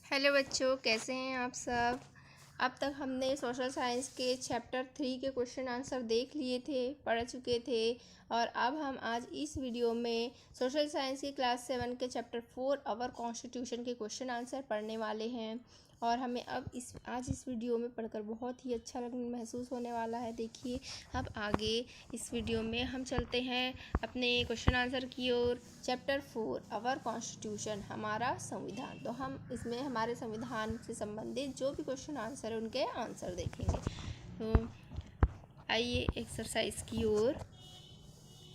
Hello बच्चों, कैसे हैं आप सब। अब तक हमने सोशल साइंस के चैप्टर 3 के क्वेश्चन आंसर देख लिए थे, पढ़ चुके थे। और अब हम आज इस वीडियो में सोशल साइंस की क्लास 7 के चैप्टर 4 आवर कॉन्स्टिट्यूशन के क्वेश्चन आंसर पढ़ने वाले हैं। और हमें अब आज इस वीडियो में पढ़कर बहुत ही अच्छा महसूस होने वाला है। देखिए, अब आगे इस वीडियो में हम चलते हैं अपने क्वेश्चन आंसर की ओर। चैप्टर 4 आवर कॉन्स्टिट्यूशन, हमारा संविधान। तो हम इसमें हमारे संविधान से संबंधित जो भी क्वेश्चन आंसर है उनके आंसर देखेंगे। तो आइए एक्सरसाइज की ओर।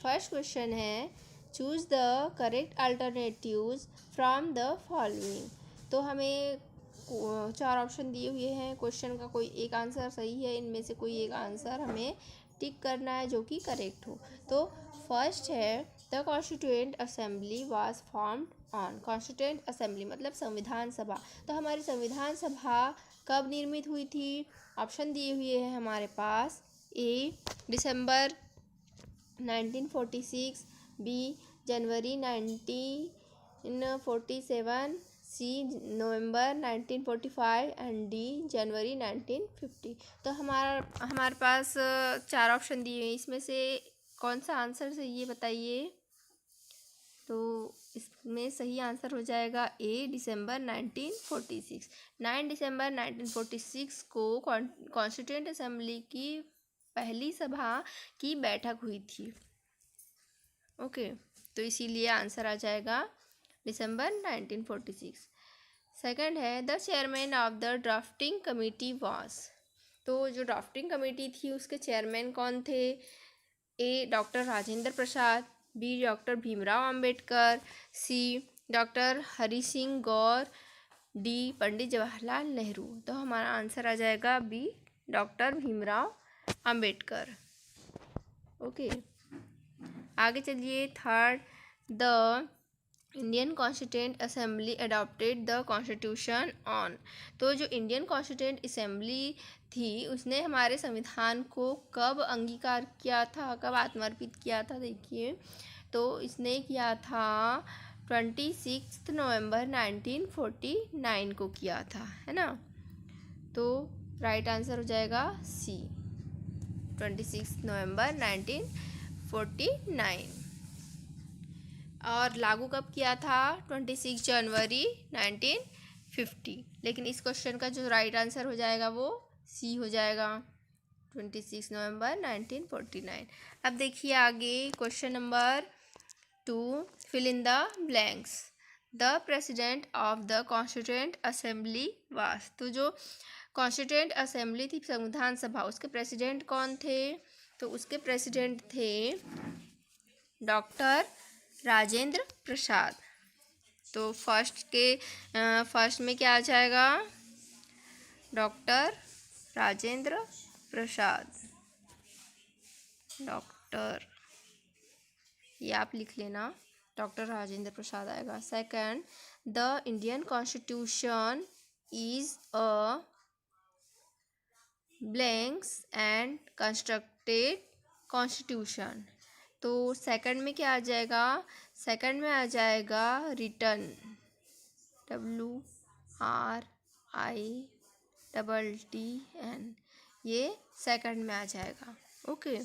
फर्स्ट क्वेश्चन है, choose the correct alternatives from the following. तो हमें 4 ऑप्शन दिए हुए हैं। क्वेश्चन का कोई एक आंसर सही है, इनमें से कोई एक आंसर हमें टिक करना है जो कि करेक्ट हो। तो फर्स्ट है, the constituent assembly was formed on. Constituent assembly मतलब संविधान सभा। तो हमारी संविधान सभा कब निर्मित हुई थी? ऑप्शन दिए हुए हैं हमारे पास। ए दिसंबर 1946, बी जनवरी 1947, सी नवंबर 1945 एंड डी जनवरी 1950। तो हमारे पास 4 ऑप्शन दिए हैं। इसमें से कौन सा आंसर सही है बताइए। तो इसमें सही आंसर हो जाएगा ए दिसंबर 1946। 9 दिसंबर 1946 को कॉन्स्टिट्यूएंट असेंबली की पहली सभा की बैठक हुई थी। ओके, तो इसीलिए आंसर आ जाएगा दिसंबर 1946। सेकंड है, the chairman of the drafting committee was. तो जो ड्राफ्टिंग कमेटी थी उसके चेयरमैन कौन थे? A doctor Rajendra Prasad, B doctor Bhimrao Ambedkar, C doctor Hari Singh Gour, D Pandit Jawaharlal Nehru. तो हमारा आंसर आ जाएगा B doctor Bhimrao Ambedkar. Okay, आगे चलिए। Third, the Indian constituent assembly adopted the constitution on. तो जो इंडियन कॉन्स्टिट्यूएंट असेंबली थी उसने हमारे संविधान को कब अंगीकार किया था, कब आत्मर्पित किया था? देखिए, तो इसने किया था 26 नवंबर 1949 को किया था, है ना। तो राइट आंसर हो जाएगा सी 26 नवंबर 1949। और लागू कब किया था? 26 जनवरी 1950। लेकिन इस क्वेश्चन का जो राइट आंसर हो जाएगा वो सी हो जाएगा 26 नवंबर 1949। अब देखिए आगे question number 2, fill in the blanks. The president of the constituent assembly was. तो जो कॉन्स्टिट्यूएंट असेंबली थी संविधान सभा, उसके प्रेसिडेंट कौन थे? तो उसके प्रेसिडेंट थे डॉक्टर राजेंद्र प्रसाद। तो फर्स्ट में क्या आ जाएगा? डॉक्टर राजेंद्र प्रसाद। डॉक्टर, ये आप लिख लेना, डॉक्टर राजेंद्र प्रसाद आएगा। Second, the Indian constitution is a blanks and constructed constitution. तो सेकंड में क्या आ जाएगा? सेकंड में आ जाएगा रिटर्न, WRITTN, ये सेकंड में आ जाएगा। ओके,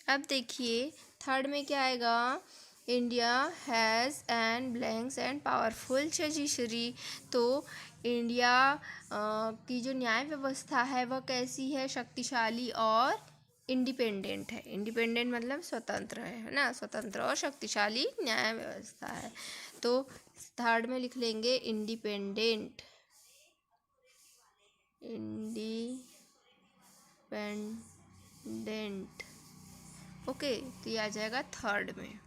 अब देखिए थर्ड में क्या आएगा? India has and blanks and powerful judiciary. तो इंडिया की जो न्याय व्यवस्था है वह कैसी है? शक्तिशाली और इंडिपेंडेंट है। इंडिपेंडेंट मतलब स्वतंत्र है ना, स्वतंत्र और शक्तिशाली न्याय व्यवस्था है। तो थर्ड में लिख लेंगे इंडिपेंडेंट। ओके, तो ये आ जाएगा थर्ड में।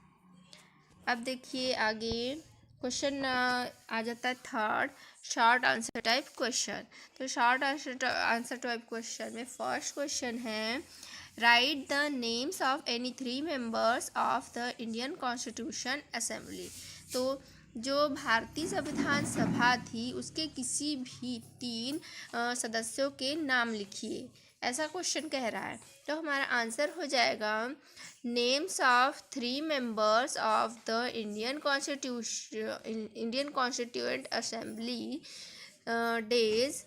अब देखिए आगे क्वेश्चन आ जाता है third, short answer type question. तो शॉर्ट आंसर टाइप क्वेश्चन में फर्स्ट क्वेश्चन है, right the names of any 3 members of the Indian constitution assembly. तो जो भारतीय संविधान सभा थी उसके किसी भी 3 सदस्यों के नाम लिखिए, ऐसा क्वेश्चन कह रहा है। तो हमारा आंसर हो जाएगा, names of 3 members of the Indian constituent assembly days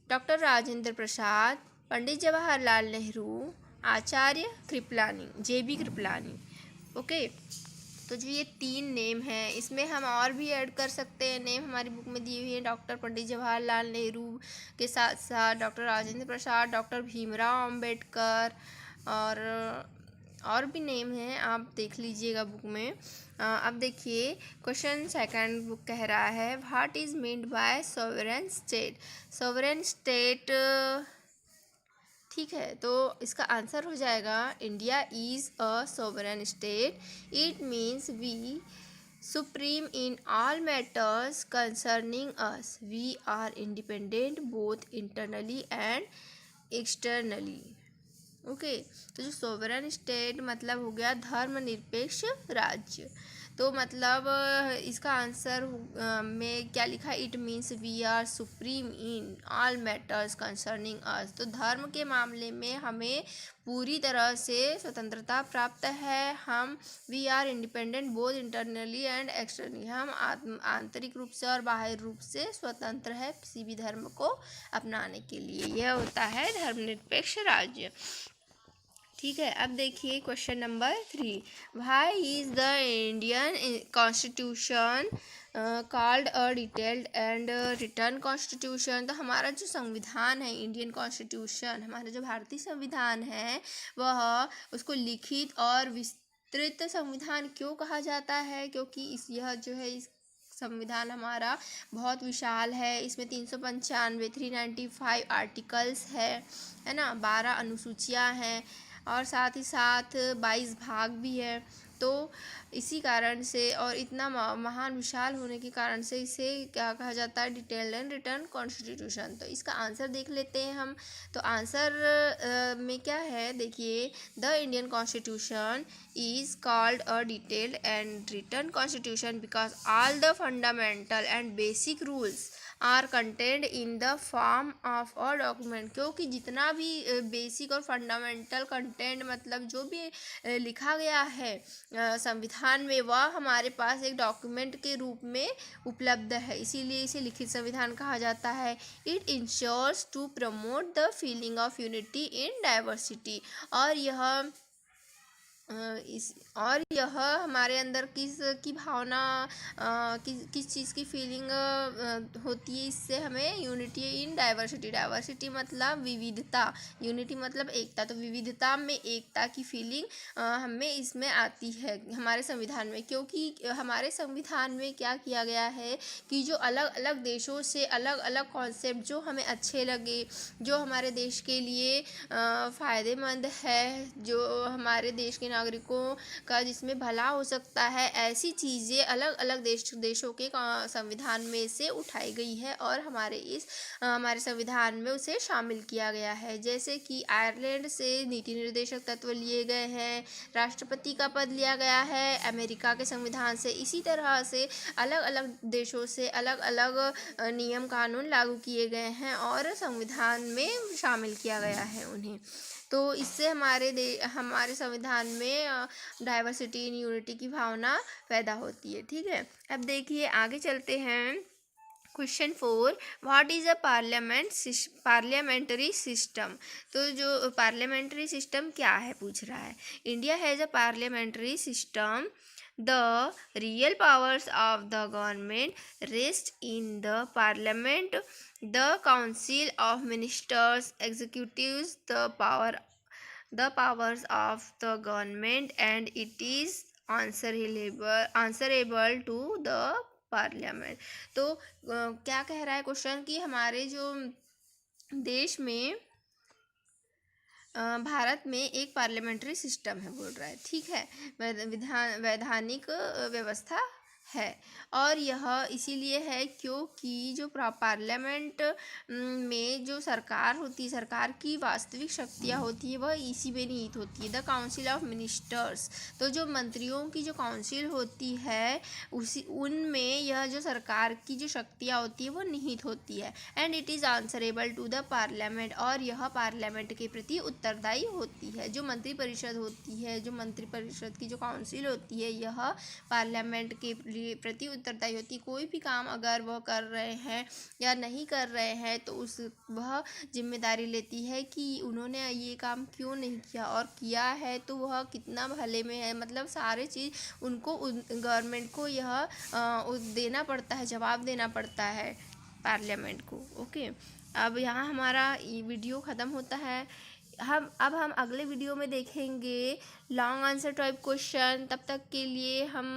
doctor Rajendra Prasad, Pandit Jawaharlal Nehru, Acharya Kripalani, JB Kripalani. Okay, तो जो ये 3 नेम हैं, इसमें हम और भी ऐड कर सकते हैं नेम, हमारी बुक में दी हुई है। डॉक्टर पंडित जवाहरलाल नेहरू के साथ साथ डॉक्टर राजेंद्र प्रसाद, डॉक्टर भीमराव अंबेडकर और भी नेम हैं, आप देख लीजिएगा बुक में। अब देखिए क्वेश्चन सेकंड बुक कह रहा है what is meant by sovereign state. Sovereign state, ठीक है, तो इसका आंसर हो जाएगा India is a sovereign state. It means we supreme in all matters concerning us. We are independent both internally and externally. Okay, तो जो sovereign state मतलब हो गया धर्मनिरपेक्ष राज्य। तो मतलब इसका आंसर में क्या लिखा, it means we are supreme in all matters concerning us. तो धर्म के मामले में हमें पूरी तरह से स्वतंत्रता प्राप्त है। हम we are independent both internally and externally, हम आंतरिक रूप से और बाहरी रूप से स्वतंत्र है किसी भी धर्म को अपनाने के लिए। यह होता है धर्मनिरपेक्ष राज्य। ठीक है, अब देखिए question number 3, why is the Indian constitution called a detailed and return constitution. तो हमारा जो संविधान है, इंडियन कॉन्स्टिट्यूशन, हमारा जो भारतीय संविधान है, वह उसको लिखित और विस्तृत संविधान क्यों कहा जाता है, क्योंकि यह जो है इस संविधान हमारा बहुत विशाल है। इसमें 395 आर्टिकल्स है ना, 12 अनुसूचियाँ हैं और साथ ही साथ 22 भाग भी है। तो इसी कारण से और इतना महान विशाल होने के कारण से इसे क्या कहा जाता है, डिटेल्ड एंड रिटर्न कॉन्स्टिट्यूशन। तो इसका आंसर देख लेते हैं हम। तो आंसर में क्या है, देखिए, the Indian constitution is called a detailed and written constitution because all the fundamental and basic rules are contained in the form of a document। क्योंकि जितना भी बेसिक और फंडामेंटल कंटेंट मतलब जो भी लिखा गया है संविधान में, वह हमारे पास एक डॉक्यूमेंट के रूप में उपलब्ध है, इसीलिए इसे लिखित संविधान कहा जाता है। It insures to promote the feeling of unity in diversity. और यह हमारे अंदर किस की भावना, किस चीज़ की फीलिंग होती है, इससे हमें यूनिटी इन डाइवर्सिटी। डाइवर्सिटी मतलब विविधता, यूनिटी मतलब एकता, तो विविधता में एकता की फीलिंग हमें इसमें आती है हमारे संविधान में। क्योंकि हमारे संविधान में क्या किया गया है कि जो अलग अलग देशों से अलग अलग कॉन्सेप्ट जो हमें अच्छे लगे, जो हमारे देश के लिए फ़ायदेमंद है, जो हमारे देश के नागरिकों का जिसमें भला हो सकता है, ऐसी चीज़ें अलग अलग देशों के संविधान में से उठाई गई है और हमारे संविधान में उसे शामिल किया गया है। जैसे कि आयरलैंड से नीति निर्देशक तत्व लिए गए हैं, राष्ट्रपति का पद लिया गया है अमेरिका के संविधान से। इसी तरह से अलग अलग देशों से अलग अलग नियम कानून लागू किए गए हैं और संविधान में शामिल किया गया है उन्हें। तो इससे हमारे संविधान में डाइवर्सिटी इन यूनिटी की भावना पैदा होती है। ठीक है, अब देखिए आगे चलते हैं। Question 4, what is a parliamentary system. तो जो पार्लियामेंट्री सिस्टम क्या है पूछ रहा है। India has a parliamentary system. The real powers of the government rest in the parliament. The council of ministers executes the powers of the government and it is answerable to the parliament. तो क्या कह रहा है question कि हमारे जो देश में भारत में एक पार्लियामेंट्री सिस्टम है बोल रहा है। ठीक है, वैधानिक व्यवस्था है और यह इसीलिए है क्योंकि जो पार्लियामेंट में जो सरकार होती है, सरकार की वास्तविक शक्तियाँ होती है, वह इसी में निहित होती है। द काउंसिल ऑफ मिनिस्टर्स, तो जो मंत्रियों की जो काउंसिल होती है उनमें यह जो सरकार की जो शक्तियाँ होती है वो निहित होती है। And it is answerable to the parliament, और यह पार्लियामेंट के प्रति उत्तरदायी होती है। जो मंत्रिपरिषद होती है, जो मंत्रिपरिषद की जो काउंसिल होती है, यह पार्लियामेंट के प्रति उत्तरदायी होती है। कोई भी काम अगर वह कर रहे हैं या नहीं कर रहे हैं तो वह जिम्मेदारी लेती है कि उन्होंने ये काम क्यों नहीं किया, और किया है तो वह कितना भले में है। मतलब सारे चीज़ उनको गवर्नमेंट को यह देना पड़ता है, जवाब देना पड़ता है पार्लियामेंट को। ओके, अब यहाँ हमारा ये वीडियो ख़त्म होता है। हम अगले वीडियो में देखेंगे लॉन्ग आंसर टाइप क्वेश्चन। तब तक के लिए हम